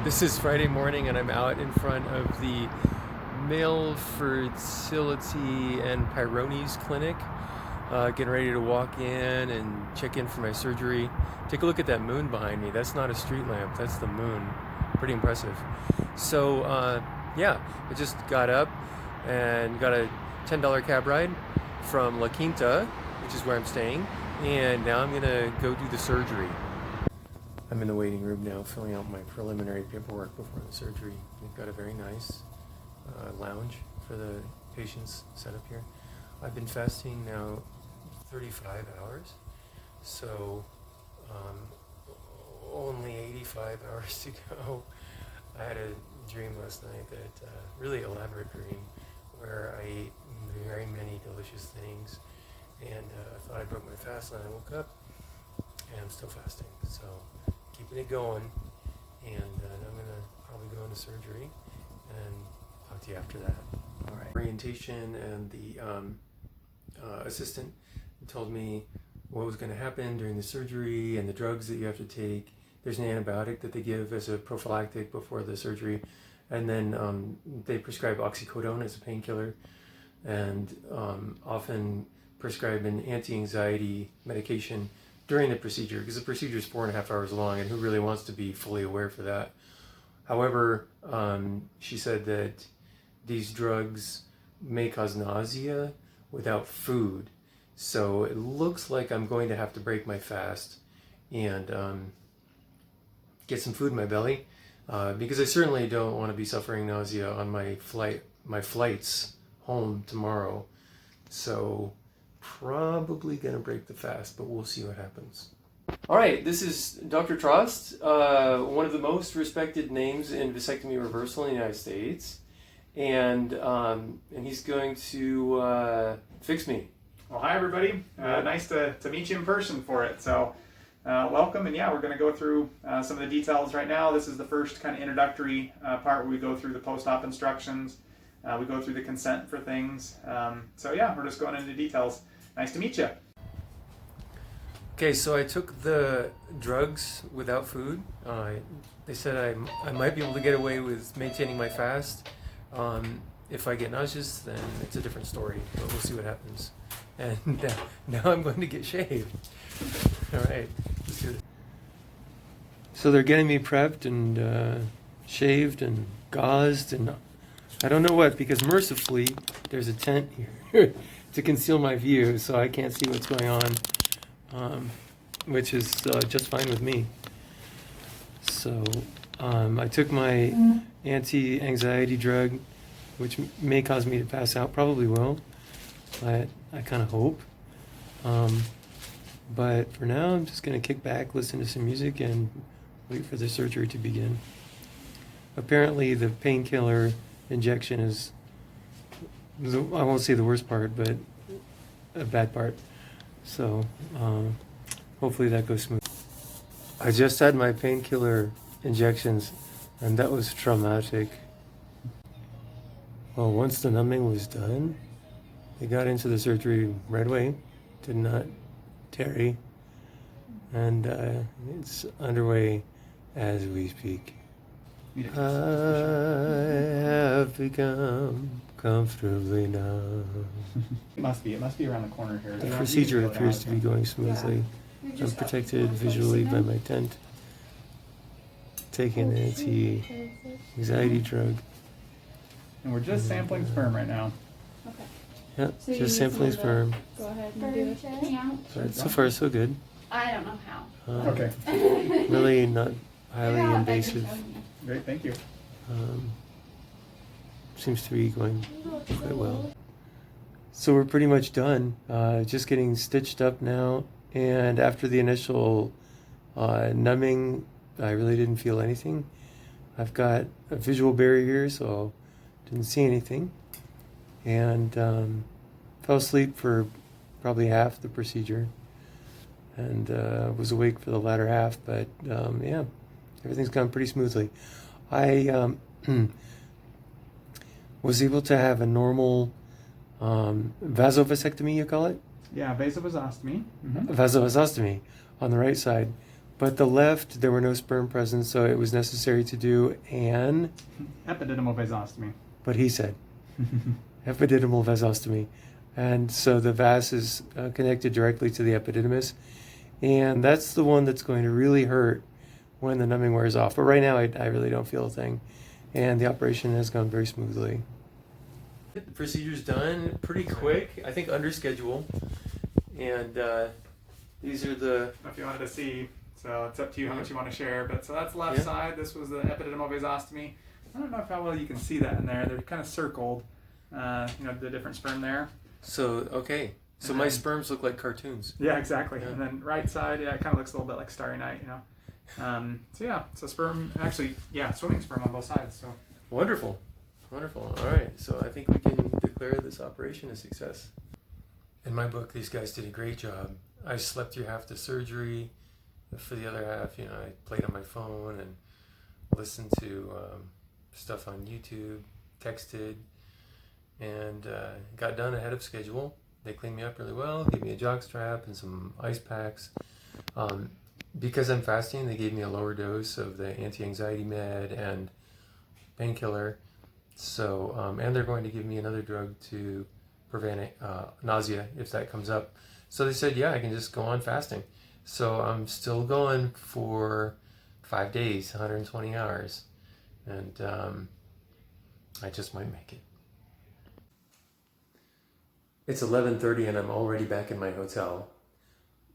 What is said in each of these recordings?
This is Friday morning and I'm out in front of the Male Fertility and Peyronie's Clinic, getting ready to walk in and check in for my surgery. Take a look at that moon behind me. That's not a street lamp, that's the moon. Pretty impressive. So yeah, I just got up and got a $10 cab ride from La Quinta, which is where I'm staying, and now I'm gonna go do the surgery. I'm in the waiting room now, filling out my preliminary paperwork before the surgery. We've got a very nice lounge for the patients set up here. I've been fasting now 35 hours, so only 85 hours to go. I had a dream last night, that really elaborate dream, where I ate very many delicious things, and I thought I broke my fast, and I woke up, and I'm still fasting. So keeping it going, and I'm gonna probably go into surgery and talk to you after that. All right. Orientation, and the assistant told me what was going to happen during the surgery and the drugs that you have to take. There's an antibiotic that they give as a prophylactic before the surgery, and then they prescribe oxycodone as a painkiller, and often prescribe an anti-anxiety medication during the procedure, because the procedure is 4.5 hours long, and who really wants to be fully aware for that? However, she said that these drugs may cause nausea without food, so it looks like I'm going to have to break my fast and get some food in my belly, because I certainly don't want to be suffering nausea on my flights home tomorrow. So probably gonna break the fast, but we'll see what happens. All right, this is Dr. Trost, one of the most respected names in vasectomy reversal in the United States, and he's going to fix me. Well, hi everybody. Nice to meet you in person for it. So welcome, and yeah, we're going to go through some of the details right now. This is the first kind of introductory part where we go through the post-op instructions. We go through the consent for things. So yeah, we're just going into details. Nice to meet you. Okay, so I took the drugs without food. They said I might be able to get away with maintaining my fast. If I get nauseous, then it's a different story, but we'll see what happens. And now I'm going to get shaved. All right, let's do it. So they're getting me prepped and shaved and gauzed and I don't know what, because mercifully there's a tent here to conceal my view, so I can't see what's going on, which is just fine with me. So I took my anti-anxiety drug, which may cause me to pass out, probably will, but I kind of hope. But for now, I'm just going to kick back, listen to some music, and wait for the surgery to begin. Apparently, the painkiller injection is, I won't say the worst part, but a bad part. So hopefully that goes smooth. I just had my painkiller injections, and that was traumatic. Well, once the numbing was done, they got into the surgery right away, did not tarry, and it's underway as we speak. I have become comfortably numb. It must be around the corner here. The procedure appears to be going smoothly. I'm protected visually by my tent, taking an anti-anxiety drug. And we're just sampling sperm right now. Okay. Yeah, So you just need sampling someone sperm. Go ahead and do it. But so far, so good. I don't know how. Okay. Really not highly invasive. Great, thank you. Seems to be going quite well. So we're pretty much done. Just getting stitched up now. And after the initial numbing, I really didn't feel anything. I've got a visual barrier here, so didn't see anything. And fell asleep for probably half the procedure. And was awake for the latter half, but yeah, everything's gone pretty smoothly. I was able to have a normal vasovasectomy, you call it? Yeah, vasovasostomy. Mm-hmm. Vasovasostomy on the right side, But the left, there were no sperm present, so it was necessary to do an, Epididymal vasostomy. what he said, epididymal vasostomy. And so the vas is connected directly to the epididymis. And that's the one that's going to really hurt when the numbing wears off. But right now, I really don't feel a thing. And the operation has gone very smoothly. The procedure's done pretty quick, I think under schedule. And these are the... If you wanted to see, so it's up to you how much you want to share. But so that's left side. This was the epididymal vasostomy. I don't know how well you can see that in there. They're kind of circled, the different sperm there. So, okay. So my sperms look like cartoons. Yeah, exactly. Yeah. And then right side, it kind of looks a little bit like Starry Night, so sperm, actually, swimming sperm on both sides. So Wonderful. Wonderful. All right. So I think we can declare this operation a success. In my book, these guys did a great job. I slept through half the surgery. For the other half, I played on my phone and listened to stuff on YouTube, texted, and got done ahead of schedule. They cleaned me up really well, gave me a jock strap and some ice packs. Because I'm fasting, they gave me a lower dose of the anti-anxiety med and painkiller. So, and they're going to give me another drug to prevent nausea if that comes up. So they said, I can just go on fasting. So I'm still going for 5 days, 120 hours. And I just might make it. It's 11:30 and I'm already back in my hotel.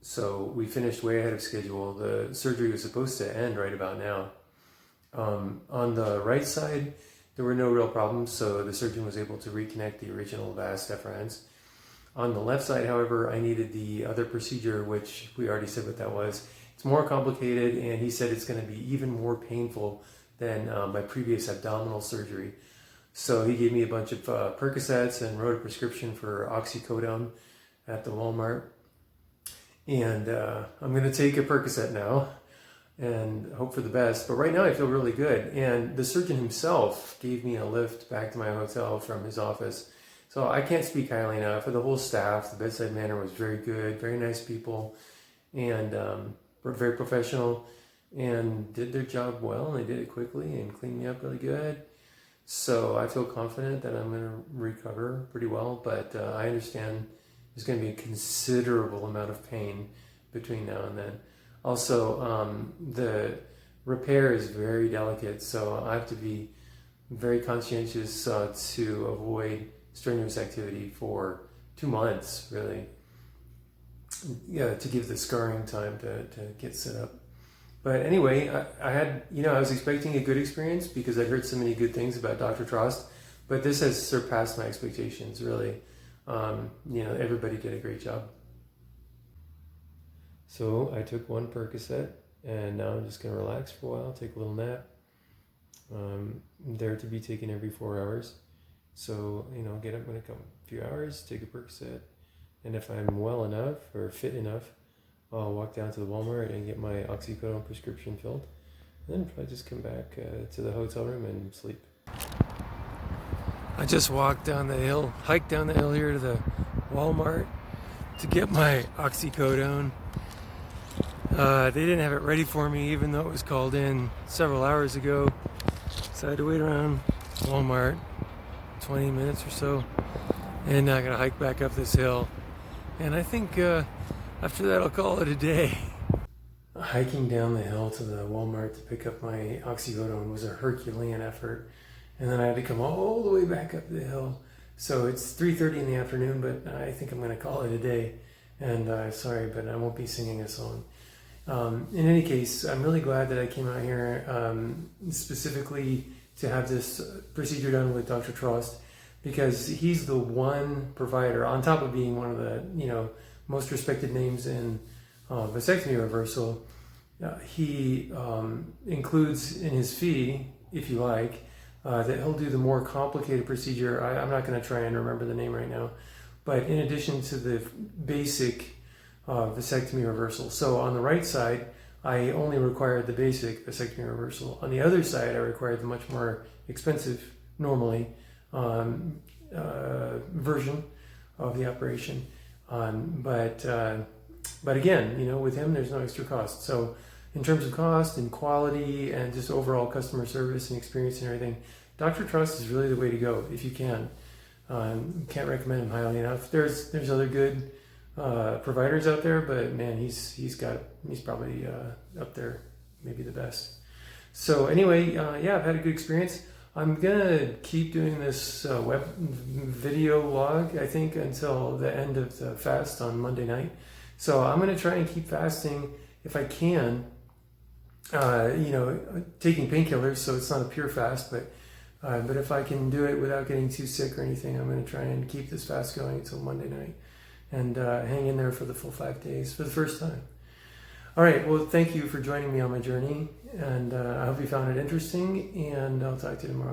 So we finished way ahead of schedule. The surgery was supposed to end right about now. On the right side, there were no real problems, so the surgeon was able to reconnect the original vas deferens. On the left side, however, I needed the other procedure, which we already said what that was. It's more complicated, and he said it's going to be even more painful than my previous abdominal surgery. So he gave me a bunch of Percocets and wrote a prescription for oxycodone at the Walmart. And I'm going to take a Percocet now and hope for the best. But right now I feel really good. And the surgeon himself gave me a lift back to my hotel from his office. So I can't speak highly enough. For the whole staff, the bedside manner was very good, very nice people, and were very professional and did their job well. And they did it quickly and cleaned me up really good. So I feel confident that I'm going to recover pretty well. But I understand there's going to be a considerable amount of pain between now and then. Also, the repair is very delicate, so I have to be very conscientious to avoid strenuous activity for 2 months, really. To give the scarring time to get set up. But anyway, I had, I was expecting a good experience because I'd heard so many good things about Dr. Trost, but this has surpassed my expectations, really. Everybody did a great job. So I took one Percocet, and now I'm just going to relax for a while, take a little nap. They're to be taken every 4 hours. So, get up in a few hours, take a Percocet, and if I'm well enough or fit enough, I'll walk down to the Walmart and get my oxycodone prescription filled. And then probably just come back to the hotel room and sleep. I just walked down the hill, hiked down the hill here to the Walmart to get my oxycodone. They didn't have it ready for me, even though it was called in several hours ago. So I had to wait around Walmart 20 minutes or so. And now I gotta hike back up this hill. And I think after that I'll call it a day. Hiking down the hill to the Walmart to pick up my oxycodone was a Herculean effort. And then I had to come all the way back up the hill. So it's 3:30 in the afternoon, but I think I'm going to call it a day. And sorry, but I won't be singing a song. In any case, I'm really glad that I came out here specifically to have this procedure done with Dr. Trost, because he's the one provider, on top of being one of the most respected names in vasectomy reversal. He includes in his fee, if you like, that he'll do the more complicated procedure. I'm not going to try and remember the name right now, but in addition to the basic vasectomy reversal. So on the right side, I only required the basic vasectomy reversal. On the other side, I required the much more expensive, normally, version of the operation. But again, with him, there's no extra cost. So in terms of cost and quality and just overall customer service and experience and everything, Dr. Trust is really the way to go if you can. Can't recommend him highly enough. There's other good providers out there, but man, he's probably up there, maybe the best. So anyway, yeah, I've had a good experience. I'm gonna keep doing this web video log, I think, until the end of the fast on Monday night. So I'm gonna try and keep fasting if I can. Taking painkillers, so it's not a pure fast, but if I can do it without getting too sick or anything, I'm gonna try and keep this fast going until Monday night and hang in there for the full 5 days for the first time. All right, well, thank you for joining me on my journey, and I hope you found it interesting, and I'll talk to you tomorrow.